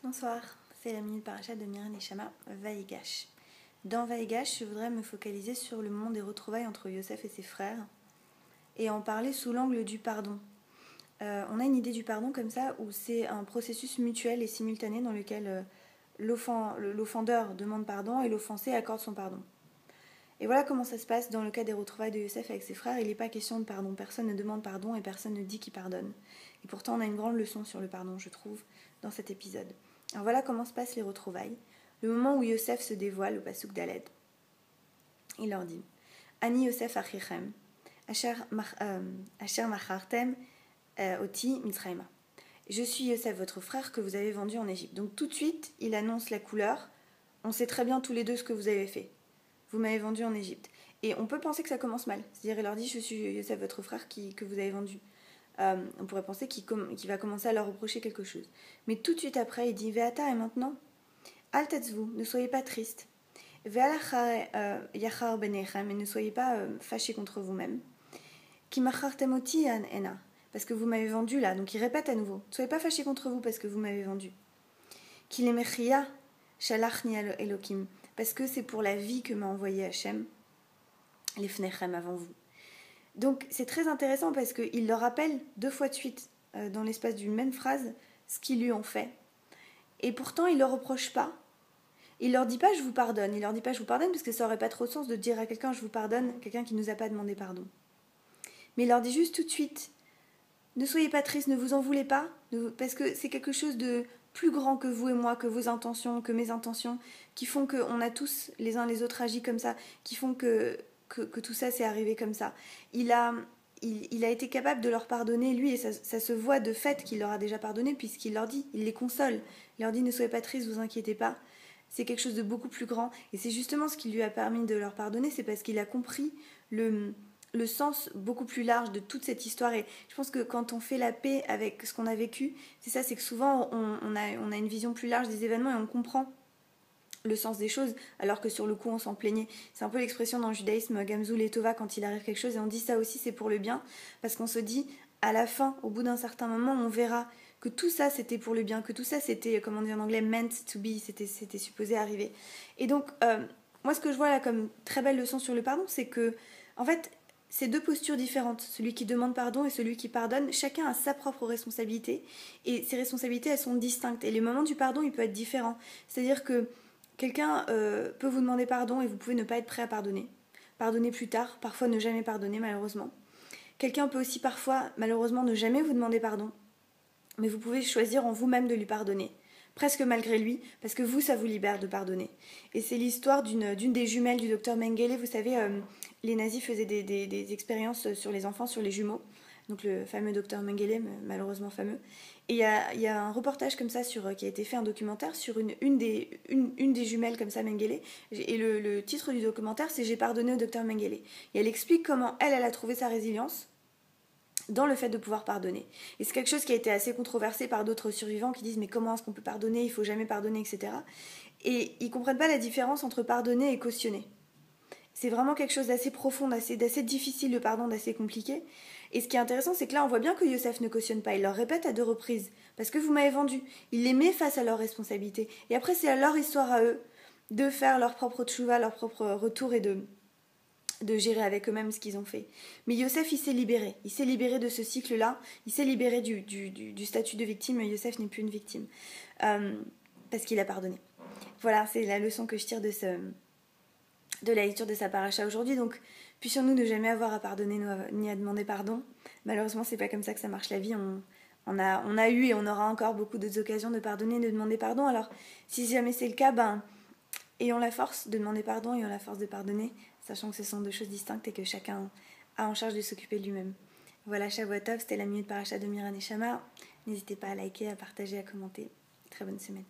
Bonsoir, c'est la minute parachat de Mira Neshama, Vaïgash. Dans Vaïgash, je voudrais me focaliser sur le moment des retrouvailles entre Yosef et ses frères et en parler sous l'angle du pardon. On a une idée du pardon comme ça, où c'est un processus mutuel et simultané dans lequel l'offendeur demande pardon et l'offensé accorde son pardon. Et voilà comment ça se passe dans le cas des retrouvailles de Yosef avec ses frères. Il n'est pas question de pardon, personne ne demande pardon et personne ne dit qu'il pardonne. Et pourtant on a une grande leçon sur le pardon, je trouve, dans cet épisode. Alors voilà comment se passent les retrouvailles. Le moment où Yosef se dévoile au pasuk d'Aled. Il leur dit Ani Yosef achichem, asher machartem oti mitzrayma. Je suis Yosef, votre frère, que vous avez vendu en Égypte. Donc tout de suite, il annonce la couleur. On sait très bien tous les deux ce que vous avez fait. Vous m'avez vendu en Égypte. Et on peut penser que ça commence mal. C'est-à-dire, il leur dit, je suis Yosef, votre frère, que vous avez vendu. On pourrait penser qu'il va commencer à leur reprocher quelque chose. Mais tout de suite après, il dit, Ve'ata, et maintenant, al tatzvu, ne soyez pas tristes. Ve'alachare yachar benechem, et ne soyez pas fâchés contre vous-même. Ki machartem oti ena, parce que vous m'avez vendu là. Donc il répète à nouveau, ne soyez pas fâchés contre vous parce que vous m'avez vendu. Ki lemechia shalachni elokim, parce que c'est pour la vie que m'a envoyé Hachem, les fnechem avant vous. Donc c'est très intéressant parce qu'il leur rappelle 2 fois de suite, dans l'espace d'une même phrase, ce qu'ils lui ont fait. Et pourtant il ne leur reproche pas. Il leur dit pas je vous pardonne. Il leur dit pas je vous pardonne parce que ça n'aurait pas trop de sens de dire à quelqu'un je vous pardonne, quelqu'un qui ne nous a pas demandé pardon. Mais il leur dit juste tout de suite, ne soyez pas tristes, ne vous en voulez pas, parce que c'est quelque chose de plus grand que vous et moi, que vos intentions, que mes intentions, qui font qu'on a tous les uns les autres agi comme ça, qui font que tout ça s'est arrivé comme ça. Il a été capable de leur pardonner, lui, et ça se voit de fait qu'il leur a déjà pardonné, puisqu'il leur dit, il les console, il leur dit ne soyez pas tristes, vous inquiétez pas. C'est quelque chose de beaucoup plus grand, et c'est justement ce qui lui a permis de leur pardonner, c'est parce qu'il a compris le sens beaucoup plus large de toute cette histoire. Et je pense que quand on fait la paix avec ce qu'on a vécu, c'est ça, c'est que souvent on a une vision plus large des événements et on comprend le sens des choses, alors que sur le coup on s'en plaignait. C'est un peu l'expression dans le judaïsme Gamzou Letova, quand il arrive quelque chose, et on dit ça aussi c'est pour le bien, parce qu'on se dit à la fin, au bout d'un certain moment, on verra que tout ça c'était pour le bien, que tout ça c'était, comme on dit en anglais, meant to be, c'était supposé arriver. Et donc moi ce que je vois là comme très belle leçon sur le pardon, c'est que en fait c'est 2 postures différentes, celui qui demande pardon et celui qui pardonne. Chacun a sa propre responsabilité et ces responsabilités elles sont distinctes, et les moments du pardon il peut être différent. C'est-à-dire que quelqu'un peut vous demander pardon et vous pouvez ne pas être prêt à pardonner plus tard, parfois ne jamais pardonner malheureusement. Quelqu'un peut aussi parfois malheureusement ne jamais vous demander pardon, mais vous pouvez choisir en vous-même de lui pardonner, presque malgré lui, parce que vous, ça vous libère de pardonner. Et c'est l'histoire d'une des jumelles du docteur Mengele. Vous savez, les nazis faisaient des expériences sur les enfants, sur les jumeaux, donc le fameux docteur Mengele, malheureusement fameux. Et il y a un reportage comme ça qui a été fait, un documentaire sur une des jumelles comme ça, Mengele. Et le titre du documentaire, c'est J'ai pardonné au docteur Mengele. Et elle explique comment elle a trouvé sa résilience dans le fait de pouvoir pardonner. Et c'est quelque chose qui a été assez controversé par d'autres survivants qui disent mais comment est-ce qu'on peut pardonner, il faut jamais pardonner, etc. Et ils comprennent pas la différence entre pardonner et cautionner. C'est vraiment quelque chose d'assez profond, d'assez difficile, le pardon, d'assez compliqué. Et ce qui est intéressant, c'est que là, on voit bien que Yosef ne cautionne pas. Il leur répète à 2 reprises, parce que vous m'avez vendu. Il les met face à leurs responsabilités. Et après, c'est à leur histoire à eux de faire leur propre tchouva, leur propre retour et de gérer avec eux-mêmes ce qu'ils ont fait. Mais Yosef, il s'est libéré. Il s'est libéré de ce cycle-là. Il s'est libéré du statut de victime. Yosef n'est plus une victime. Parce qu'il a pardonné. Voilà, c'est la leçon que je tire de la lecture de sa paracha aujourd'hui. Donc, puissions-nous ne jamais avoir à pardonner ni à demander pardon. Malheureusement, c'est pas comme ça que ça marche la vie. On a eu et on aura encore beaucoup d'autres occasions de pardonner, de demander pardon. Alors, si jamais c'est le cas, ayons la force de demander pardon, ayons la force de pardonner, sachant que ce sont 2 choses distinctes et que chacun a en charge de s'occuper de lui-même. Voilà, Shavuot Tov, c'était la minute paracha de Mira Neshama. N'hésitez pas à liker, à partager, à commenter. Très bonne semaine.